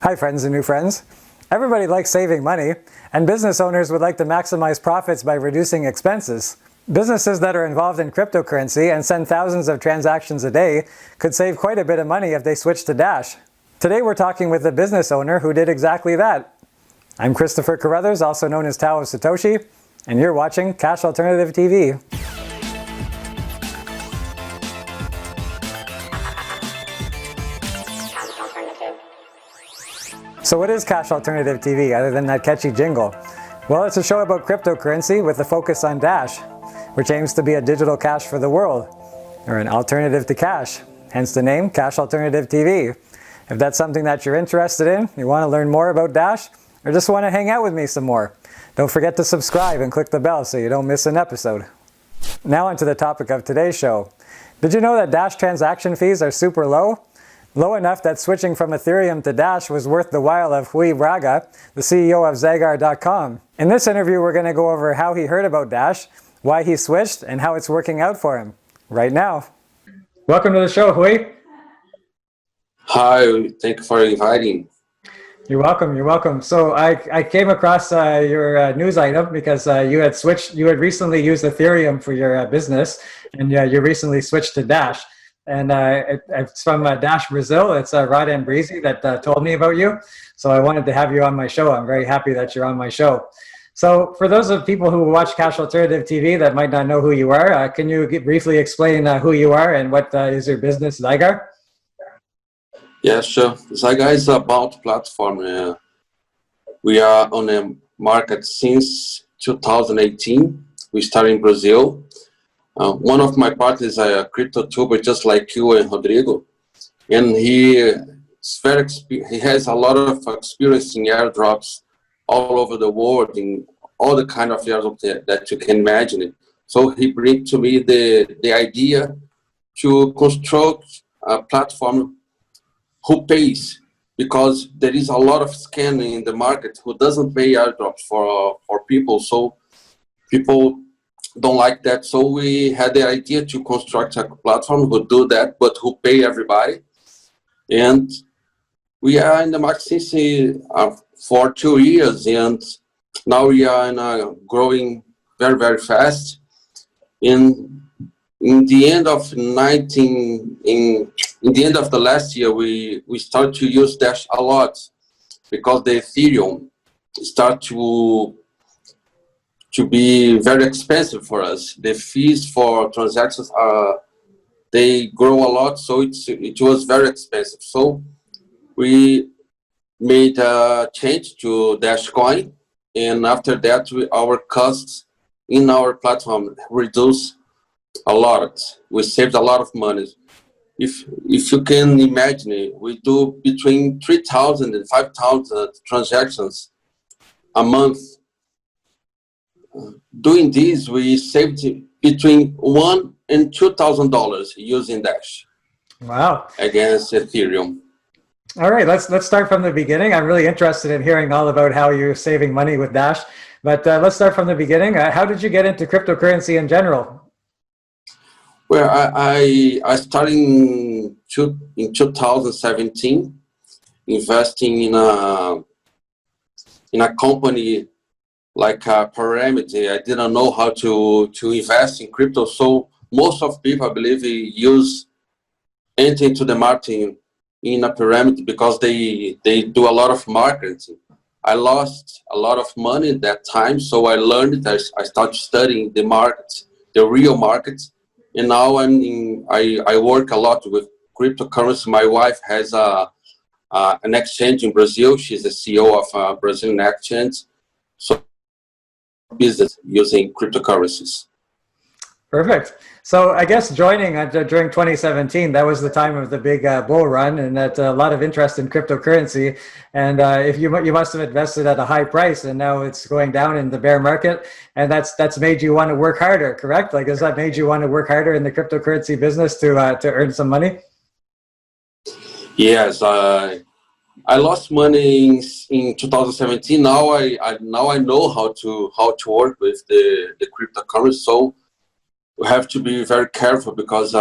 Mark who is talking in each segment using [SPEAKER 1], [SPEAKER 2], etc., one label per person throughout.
[SPEAKER 1] Hi friends and new friends. Everybody likes saving money, and business owners would like to maximize profits by reducing expenses. Businesses that are involved in cryptocurrency and send thousands of transactions a day could save quite a bit of money if they switch to Dash. Today we're talking with a business owner who did exactly that. I'm Christopher Carruthers, also known as Tao of Satoshi, and you're watching Cash Alternative TV. So what is Cash Alternative TV other than that catchy jingle? Well, it's a show about cryptocurrency with a focus on Dash, which aims to be a digital cash for the world, or an alternative to cash, hence the name Cash Alternative TV. If that's something that you're interested in, you want to learn more about Dash, or just want to hang out with me some more, don't forget to subscribe and click the bell so you don't miss an episode. Now onto the topic of today's show. Did you know that Dash transaction fees are super low? Low enough that switching from Ethereum to Dash was worth the while of Rui Braga, the CEO of Zagar.com. In this interview, we're going to go over how he heard about Dash, why he switched, and how it's working out for him right now. Welcome to the show, Rui.
[SPEAKER 2] Hi, thank you for inviting.
[SPEAKER 1] You're welcome. You're welcome. So I came across your news item because you had recently used Ethereum for your business, and you recently switched to Dash. And it's from Dash Brazil. It's Rod and Breezy that told me about you. So I wanted to have you on my show. I'm very happy that you're on my show. So for those of people who watch Cash Alternative TV that might not know who you are, can you briefly explain who you are and what is your business, Zagar?
[SPEAKER 2] Yeah, sure. Zagar is a bounty platform. We are on the market since 2018. We started in Brazil. One of my partners is a crypto tuber just like you and Rodrigo, and he has a lot of experience in airdrops all over the world, in all the kind of airdrops that you can imagine. So he bring to me the idea to construct a platform who pays, because there is a lot of scamming in the market who doesn't pay airdrops for people. So people don't like that. So we had the idea to construct a platform who do that, but who pay everybody. And we are in the market since for 2 years, and now we are growing very, very fast. In the end of the end of the last year, we started to use Dash a lot because the Ethereum start to be very expensive for us. The fees for transactions they grow a lot, so it was very expensive. So we made a change to Dash Coin, and after that, our costs in our platform reduced a lot. We saved a lot of money. If you can imagine it, we do between 3,000 and 5,000 transactions a month. Doing this, we saved between $1,000 and $2,000 using Dash.
[SPEAKER 1] Wow!
[SPEAKER 2] Against Ethereum.
[SPEAKER 1] All right, let's start from the beginning. I'm really interested in hearing all about how you're saving money with Dash. But let's start from the beginning. How did you get into cryptocurrency in general?
[SPEAKER 2] Well, I started in 2017, investing in a company like a pyramid. I didn't know how to invest in crypto. So most of people, I believe, enter into the market in a pyramid because they do a lot of marketing. I lost a lot of money at that time, so I learned that I started studying the market, the real market, and now I work a lot with cryptocurrency. My wife has an exchange in Brazil. She's the CEO of a Brazilian exchange. So business using cryptocurrencies.
[SPEAKER 1] Perfect. So I guess joining during 2017, that was the time of the big bull run, and that a lot of interest in cryptocurrency. And if you must have invested at a high price, and now it's going down in the bear market, and that's made you want to work harder, correct? Like, has that made you want to work harder in the cryptocurrency business to earn some money?
[SPEAKER 2] Yes, I lost money in 2017. Now I know how to work with the cryptocurrency. So we have to be very careful because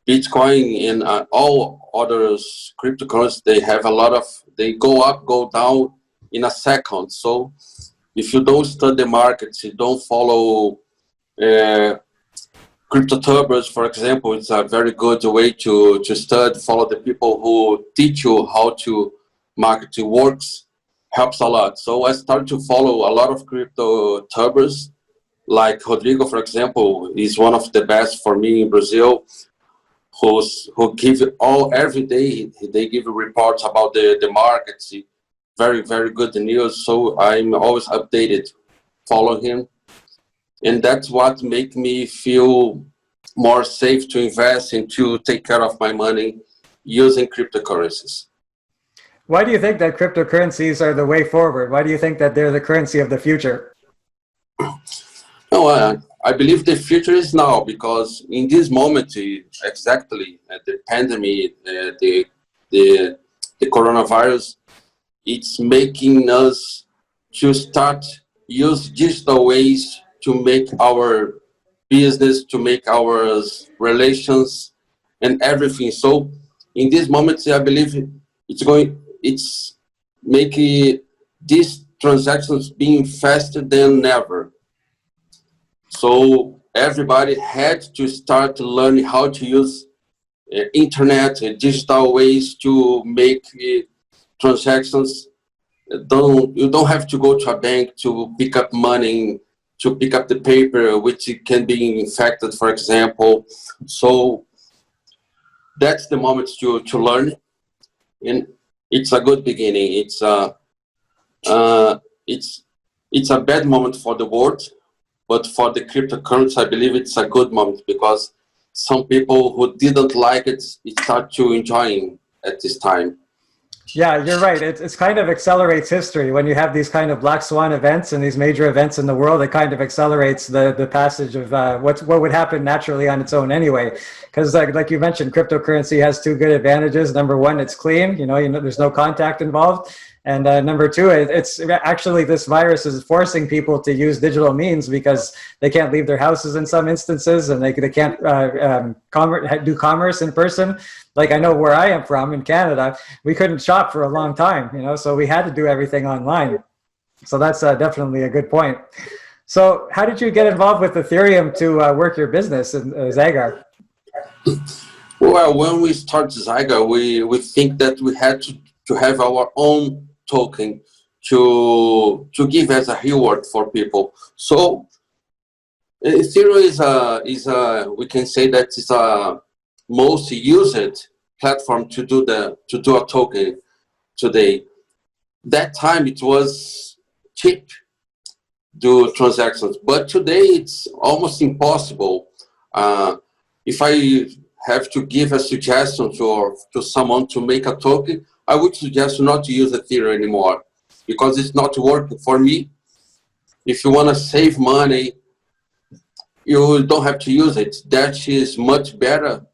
[SPEAKER 2] Bitcoin and all other cryptocurrencies, they have a lot of They go up, go down in a second. So if you don't study the markets, you don't follow crypto turbos, for example, it's a very good way to study, follow the people who teach you how to marketing works, helps a lot. So I started to follow a lot of crypto turbos, like Rodrigo, for example, is one of the best for me in Brazil, who give every day, they give reports about the markets, very, very good news. So I'm always updated, follow him. And that's what make me feel more safe to invest and to take care of my money using cryptocurrencies.
[SPEAKER 1] Why do you think that cryptocurrencies are the way forward? Why do you think that they're the currency of the future?
[SPEAKER 2] No, I believe the future is now, because in this moment, exactly, the pandemic, the coronavirus, it's making us to start use digital ways to make our business, to make our relations and everything. So in this moment, I believe it's making these transactions being faster than ever. So everybody had to start learning how to use internet and digital ways to make transactions. You don't have to go to a bank to pick up money, to pick up the paper, which can be infected, for example. So that's the moment to learn, and it's a good beginning. It's a bad moment for the world, but for the cryptocurrency, I believe it's a good moment, because some people who didn't like it start to enjoying at this time.
[SPEAKER 1] Yeah, you're right. It's kind of accelerates history when you have these kind of black swan events and these major events in the world. It kind of accelerates the passage of what would happen naturally on its own anyway. Because like you mentioned, cryptocurrency has two good advantages. Number one, it's clean. You know, there's no contact involved. And number two, it's actually, this virus is forcing people to use digital means because they can't leave their houses in some instances, and they can't do commerce in person. Like, I know where I am from in Canada, we couldn't shop for a long time, you know, so we had to do everything online. So that's definitely a good point. So how did you get involved with Ethereum to work your business in Zygar?
[SPEAKER 2] Well, when we started Zygar, we think that we had to have our own token to give as a reward for people. So Ethereum is a we can say that it's a most used platform to do a token today. That time it was cheap do transactions, but today it's almost impossible. If I have to give a suggestion to someone to make a token, I would suggest not to use Ethereum anymore, because it's not working for me. If you want to save money, you don't have to use it. Dash is much better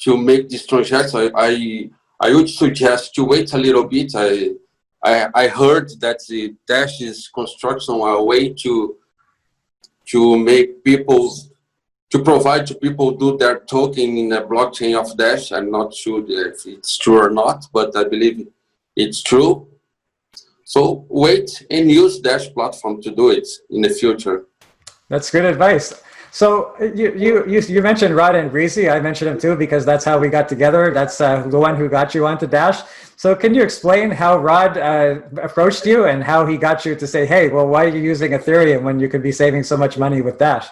[SPEAKER 2] to make this transaction. I would suggest to wait a little bit. I heard that the Dash is construction a way to make people, to provide to people do their token in the blockchain of Dash. I'm not sure if it's true or not, but I believe it's true. So wait and use Dash platform to do it in the future.
[SPEAKER 1] That's good advice. So you mentioned Rod and Greasy. I mentioned him too because that's how we got together. That's the one who got you onto Dash. So can you explain how Rod approached you and how he got you to say, hey, well, why are you using Ethereum when you could be saving so much money with Dash?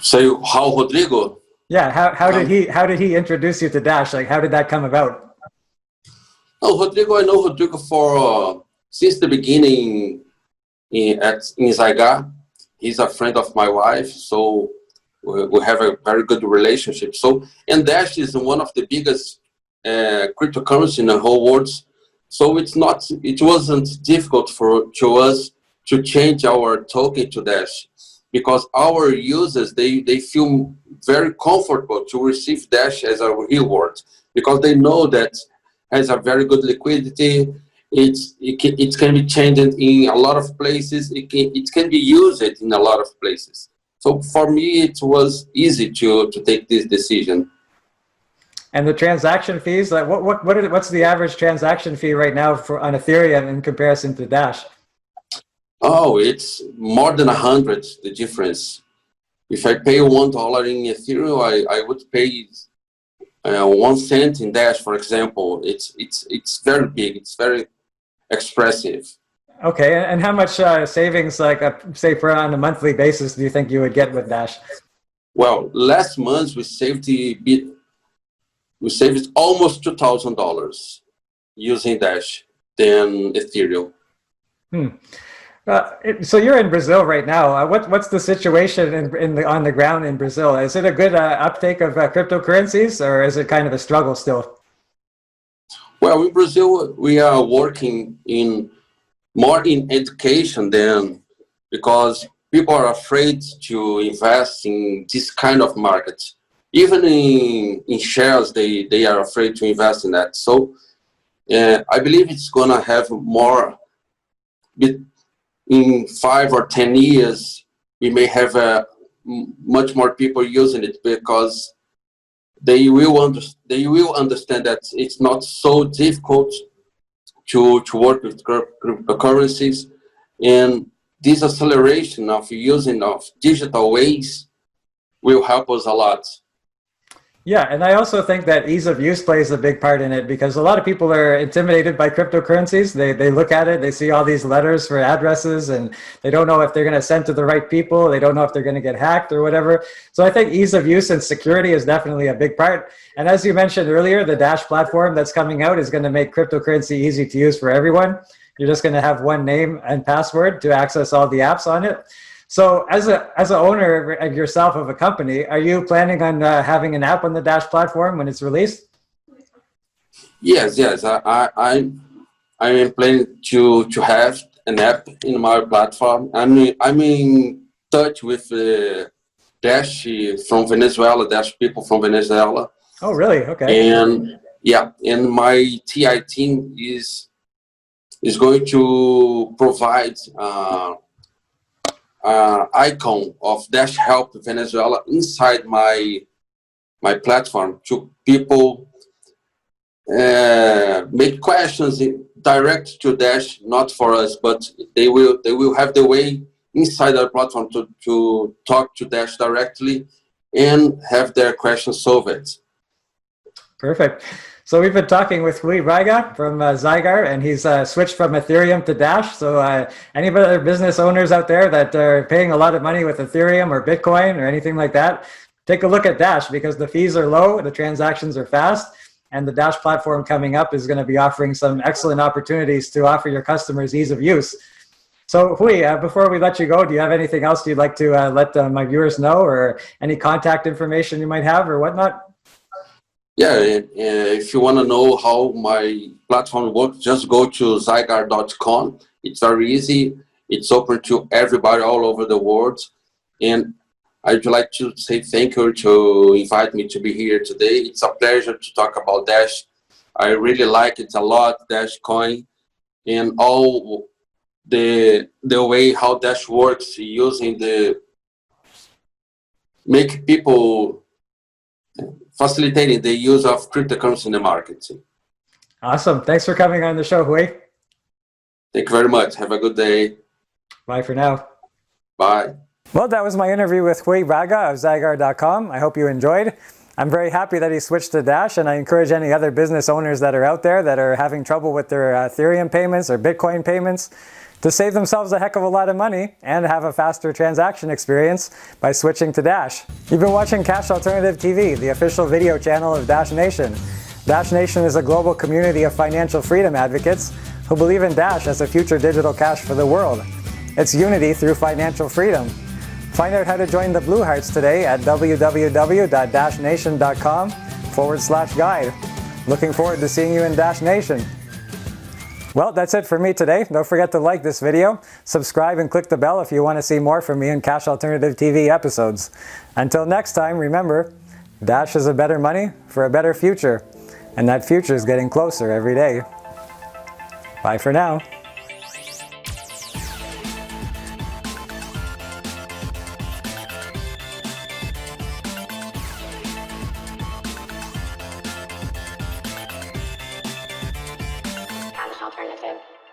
[SPEAKER 2] So how Rodrigo?
[SPEAKER 1] Yeah, how did he introduce you to Dash? Like, how did that come about?
[SPEAKER 2] Oh, Rodrigo, I know Rodrigo for since the beginning in Zygar. He's a friend of my wife, so we have a very good relationship. So, and Dash is one of the biggest cryptocurrency in the whole world. So it wasn't difficult to us to change our token to Dash, because our users, they feel very comfortable to receive Dash as a reward, because they know that has a very good liquidity. It can be changed in a lot of places. It can be used in a lot of places. So for me, it was easy to take this decision.
[SPEAKER 1] And the transaction fees, like what's the average transaction fee right now on Ethereum in comparison to Dash?
[SPEAKER 2] Oh, it's more than 100, the difference. If I pay $1 in Ethereum, I would pay 1 cent in Dash, for example. It's very big. It's very expressive.
[SPEAKER 1] Okay, and how much savings, like say on a monthly basis, do you think you would get with Dash?
[SPEAKER 2] Well, last month we saved almost $2,000 using Dash than Ethereum.
[SPEAKER 1] So you're in Brazil right now. What's the situation on the ground in Brazil? Is it a good uptake of cryptocurrencies, or is it kind of a struggle still?
[SPEAKER 2] Well, in Brazil, we are working more in education than, because people are afraid to invest in this kind of market. Even in shares, they are afraid to invest in that. So I believe it's going to have more. In 5 or 10 years, we may have much more people using it, because they will understand that it's not so difficult to work with cryptocurrencies, and this acceleration of using of digital ways will help us a lot.
[SPEAKER 1] Yeah, and I also think that ease of use plays a big part in it, because a lot of people are intimidated by cryptocurrencies. They look at it, they see all these letters for addresses, and they don't know if they're going to send to the right people. They don't know if they're going to get hacked or whatever. So I think ease of use and security is definitely a big part. And as you mentioned earlier, the Dash platform that's coming out is going to make cryptocurrency easy to use for everyone. You're just going to have one name and password to access all the apps on it. So as an owner of yourself of a company, are you planning on having an app on the Dash platform when it's released?
[SPEAKER 2] Yes. I am planning to have an app in my platform. I'm in touch with Dash from Venezuela, Dash people from Venezuela.
[SPEAKER 1] Oh, really? Okay.
[SPEAKER 2] And yeah, and my TI team is going to provide icon of Dash Help Venezuela inside my platform to people make questions direct to Dash, not for us, but they will have the way inside our platform to talk to Dash directly and have their questions solved.
[SPEAKER 1] Perfect. So we've been talking with Rui Braga from Zygar, and he's switched from Ethereum to Dash. So any other business owners out there that are paying a lot of money with Ethereum or Bitcoin or anything like that, take a look at Dash, because the fees are low, the transactions are fast, and the Dash platform coming up is going to be offering some excellent opportunities to offer your customers ease of use. So Rui, before we let you go, do you have anything else you'd like to let my viewers know, or any contact information you might have or whatnot?
[SPEAKER 2] Yeah, if you want to know how my platform works, just go to zygar.com. It's very easy. It's open to everybody all over the world. And I'd like to say thank you to invite me to be here today. It's a pleasure to talk about Dash. I really like it a lot, Dash Coin, and all the way how Dash works, using make people facilitating the use of cryptocurrency in the market.
[SPEAKER 1] Awesome. Thanks for coming on the show, Rui.
[SPEAKER 2] Thank you very much. Have a good day.
[SPEAKER 1] Bye for now.
[SPEAKER 2] Bye.
[SPEAKER 1] Well, that was my interview with Rui Braga of Zygar.com. I hope you enjoyed. I'm very happy that he switched to Dash, and I encourage any other business owners that are out there that are having trouble with their Ethereum payments or Bitcoin payments to save themselves a heck of a lot of money and have a faster transaction experience by switching to Dash. You've been watching Cash Alternative TV, the official video channel of Dash Nation. Dash Nation is a global community of financial freedom advocates who believe in Dash as a future digital cash for the world. It's unity through financial freedom. Find out how to join the Blue Hearts today at www.dashnation.com/guide. Looking forward to seeing you in Dash Nation. Well, that's it for me today. Don't forget to like this video, subscribe, and click the bell if you want to see more from me in Cash Alternative TV episodes. Until next time, remember, Dash is a better money for a better future, and that future is getting closer every day. Bye for now.
[SPEAKER 3] alternative.